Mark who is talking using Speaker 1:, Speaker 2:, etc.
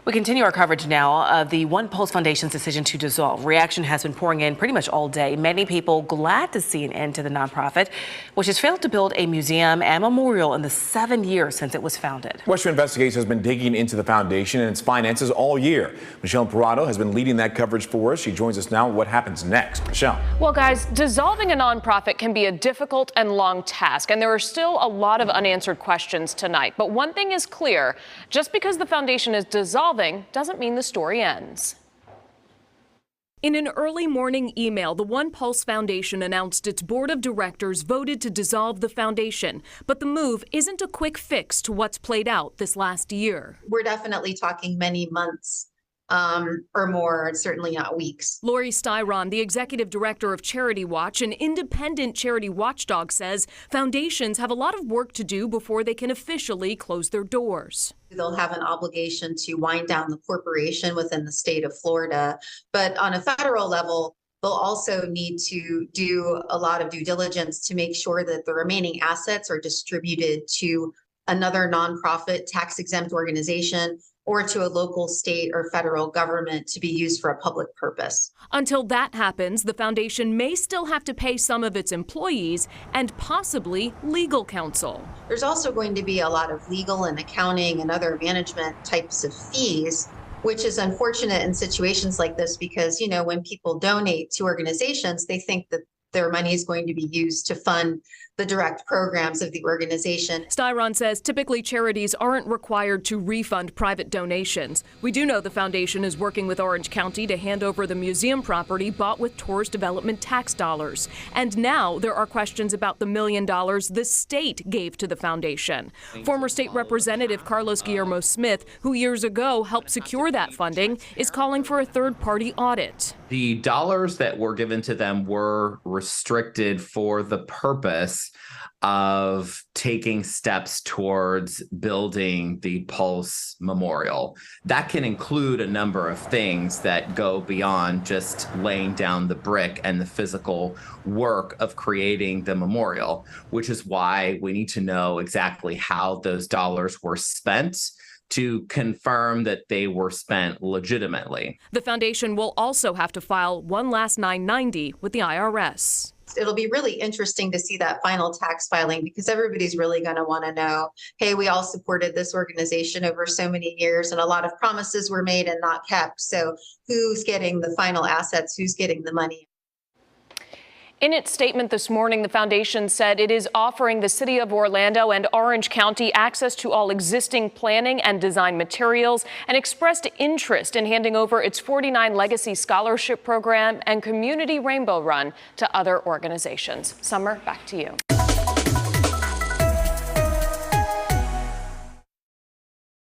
Speaker 1: We continue our coverage now of the One Pulse Foundation's decision to dissolve. Reaction has been pouring in pretty much all day. Many people glad to see an end to the nonprofit, which has failed to build a museum and memorial in the 7 years since it was founded.
Speaker 2: Western Investigates has been digging into the foundation and its finances all year. Michelle Parado has been leading that coverage for us. She joins us now. What happens next? Michelle.
Speaker 3: Well, guys, dissolving a nonprofit can be a difficult and long task, and there are still a lot of unanswered questions tonight. But one thing is clear, just because the foundation is dissolving doesn't mean the story ends.
Speaker 4: In an early morning email, the One Pulse Foundation announced its board of directors voted to dissolve the foundation. But the move isn't a quick fix to what's played out this last year.
Speaker 5: We're definitely talking many months or more, certainly not weeks.
Speaker 4: Lori Styron, the executive director of Charity Watch, an independent charity watchdog, says foundations have a lot of work to do before they can officially close their doors.
Speaker 5: They'll have an obligation to wind down the corporation within the state of Florida. But on a federal level, they'll also need to do a lot of due diligence to make sure that the remaining assets are distributed to another nonprofit tax-exempt organization or to a local, state, or federal government to be used for a public purpose.
Speaker 4: Until that happens, the foundation may still have to pay some of its employees and possibly legal counsel.
Speaker 5: There's also going to be a lot of legal and accounting and other management types of fees, which is unfortunate in situations like this because, you know, when people donate to organizations, they think that their money is going to be used to fund the direct programs of the organization.
Speaker 4: Styron says typically charities aren't required to refund private donations. We do know the foundation is working with Orange County to hand over the museum property bought with tourist development tax dollars. And now there are questions about the $1 million the state gave to the foundation. Former state representative Carlos Guillermo Smith, who years ago helped secure that funding, is calling for a third-party audit.
Speaker 6: The dollars that were given to them were restricted for the purpose of taking steps towards building the Pulse Memorial. That can include a number of things that go beyond just laying down the brick and the physical work of creating the memorial, which is why we need to know exactly how those dollars were spent to confirm that they were spent legitimately.
Speaker 4: The foundation will also have to file one last 990 with the IRS.
Speaker 5: It'll be really interesting to see that final tax filing because everybody's really going to want to know, hey, we all supported this organization over so many years and a lot of promises were made and not kept. So who's getting the final assets? Who's getting the money?
Speaker 3: In its statement this morning, the foundation said it is offering the city of Orlando and Orange County access to all existing planning and design materials and expressed interest in handing over its 49 Legacy Scholarship Program and Community Rainbow Run to other organizations. Summer, back to you.